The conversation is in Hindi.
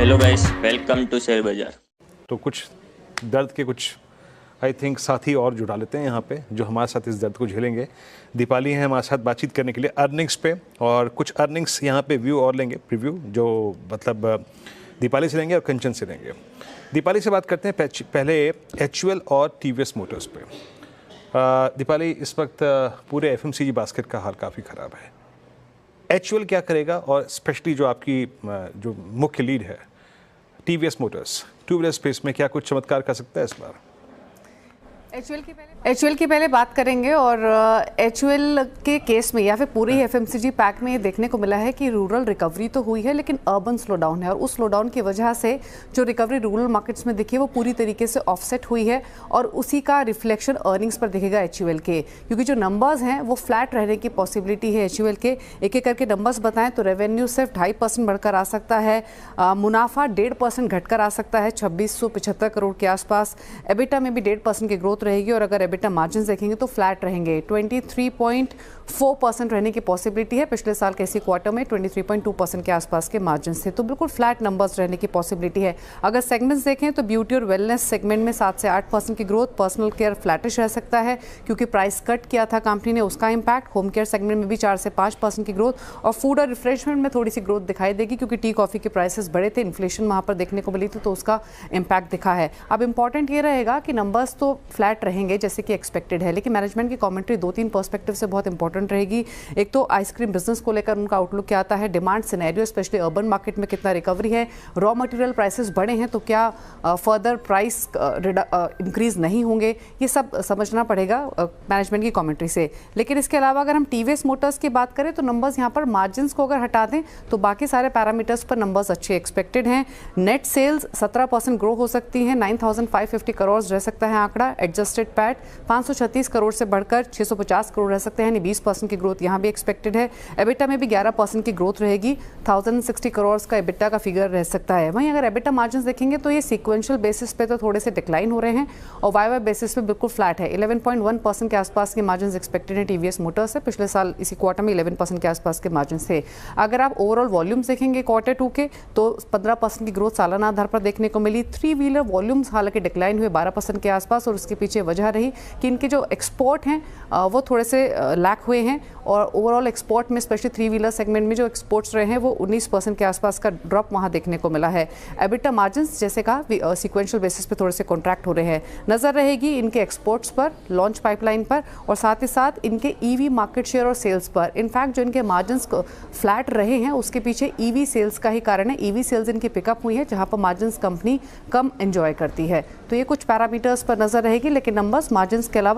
Hello guys, welcome to share Bazaar. तो कुछ दर्द के कुछ आई थिंक साथी और जुड़ा लेते हैं यहाँ पे, जो हमारे साथ इस दर्द को झेलेंगे। दीपाली हैं हमारे साथ बातचीत करने के लिए अर्निंग्स पे, और कुछ अर्निंग्स यहाँ पे व्यू और लेंगे, प्रीव्यू जो मतलब दीपाली से लेंगे और कंचन से लेंगे। दीपाली से बात करते हैं पहले HUL और TVS मोटर्स पे। दीपाली, इस वक्त पूरे FMCG बास्केट का हाल काफ़ी ख़राब है। HUL क्या करेगा, और स्पेशली जो आपकी जो मुख्य लीड है TVS Motors, two wheeler space में क्या कुछ चमत्कार कर सकता है इस बार? HUL की पहले बात करेंगे, और HUL के केस में या फिर पूरे ही FMCG पैक में ये देखने को मिला है कि रूरल रिकवरी तो हुई है लेकिन अर्बन स्लो डाउन है, और उस स्लो डाउन की वजह से जो रिकवरी रूरल मार्केट्स में दिखी है वो पूरी तरीके से ऑफसेट हुई है, और उसी का रिफ्लेक्शन अर्निंग्स पर दिखेगा HUL के, क्योंकि जो नंबर्स हैं वो फ्लैट रहने की पॉसिबिलिटी है HUL के। एक एक करके नंबर्स बताएं तो रेवेन्यू सिर्फ 2.5% बढ़कर आ सकता है, मुनाफा 1.5% घटकर आ सकता है 2675 करोड़ के आसपास, एबिटा में भी 1.5% की ग्रोथ रहेगी, और अगर एबिटा मार्जिन देखेंगे तो फ्लैट रहेंगे, 23.4% रहने की पॉसिबिलिटी है। पिछले साल के इसी क्वार्टर में 23.2% के आसपास के मार्जिन थे, तो बिल्कुल फ्लैट नंबर्स रहने की पॉसिबिलिटी है। अगर सेगमेंट्स देखें तो ब्यूटी और वेलनेस सेगमेंट में 7 से 8% की ग्रोथ, पर्सनल केयर फ्लैटिश रह सकता है क्योंकि प्राइस कट किया था कंपनी ने, उसका इंपैक्ट। होम केयर सेगमेंट में भी 4 से 5% की ग्रोथ, और फूड और रिफ्रेशमेंट में थोड़ी सी ग्रोथ दिखाई देगी क्योंकि टी कॉफी के प्राइसेस बढ़े थे, इन्फ्लेशन वहाँ पर देखने को मिली थी, तो उसका इंपैक्ट दिखा है। अब इंपॉर्टेंट ये रहेगा कि नंबर्स तो फ्लैट रहेंगे जैसे कि एक्सपेक्टेड है, लेकिन मैनेजमेंट की कमेंट्री 2-3 पर्सपेक्टिव से बहुत इंपॉर्टेंट रहेगी। एक तो आइसक्रीम बिजनेस को लेकर उनका आउटलुक क्या आता है, demand scenario specially urban market में कितना रिकवरी है, रॉ मटेरियल प्राइसेस बढ़े हैं तो क्या फर्दर प्राइस इंक्रीज नहीं होंगे, ये सब समझना पड़ेगा मैनेजमेंट की कमेंट्री से। लेकिन इसके अलावा अगर हम TVS मोटर्स की बात करें तो नंबर्स यहाँ पर मार्जिन्स को अगर हटा दें तो बाकी सारे पैरामीटर्स पर नंबर्स अच्छे एक्सपेक्टेड हैं। नेट सेल्स 17% ग्रो हो सकती है, 9550 करोड़ रह सकता है आंकड़ा। एडजस्टेड पैट 536 करोड़ से बढ़कर 650 करोड़ रह सकते हैं, यानी 20% की ग्रोथ यहाँ भी एक्सपेक्टेड है। एबिटा में भी 11% की ग्रोथ रहेगी, 1060 करोड़ का एबिटा का फिगर रह सकता है। वहीं अगर एबिटा मार्जिन देखेंगे तो ये सीक्वेंशियल बेसिस पे तो थोड़े से डिक्लाइन हो रहे हैं, और वाई बेसिस पे बिल्कुल फ्लैट है। 11.1% के आसपास के मार्जिन एक्सपेक्टेड है TVS मोटर्स से, पिछले साल इसी क्वार्टर में 11% के आसपास के मार्जिन थे। अगर आप ओवरऑल वॉल्यूम्स देखेंगे क्वार्टर 2 के तो 15% की ग्रोथ सालाना आधार पर देखने को मिली। 3 व्हीलर वॉल्यूम्स हालांकि डिक्लाइन हुए 12% के आसपास, और उसके पीछे वजह रही कि इनके जो एक्सपोर्ट हैं वो थोड़े से लैक हुए हैं, और ओवरऑल एक्सपोर्ट में स्पेशली 3 व्हीलर सेगमेंट में जो एक्सपोर्ट्स रहे हैं वो 19% के आसपास का ड्रॉप वहाँ देखने को मिला है। एबिटा मार्जिन्स जैसे कहा सीक्वेंशियल बेसिस पे थोड़े से कॉन्ट्रैक्ट हो रहे हैं। नज़र रहेगी इनके एक्सपोर्ट्स पर, लॉन्च पाइपलाइन पर, और साथ ही साथ इनके EV मार्केट शेयर और सेल्स पर। इनफैक्ट जो इनके मार्जिन्स फ्लैट रहे हैं उसके पीछे EV सेल्स का ही कारण है। EV सेल्स इनकी पिकअप हुई है जहाँ पर मार्जिन्स कंपनी कम एंजॉय करती है। तो ये कुछ पैरामीटर्स पर नजर रहेगी, लेकिन नंबर्स मार्जिन्स के अलावा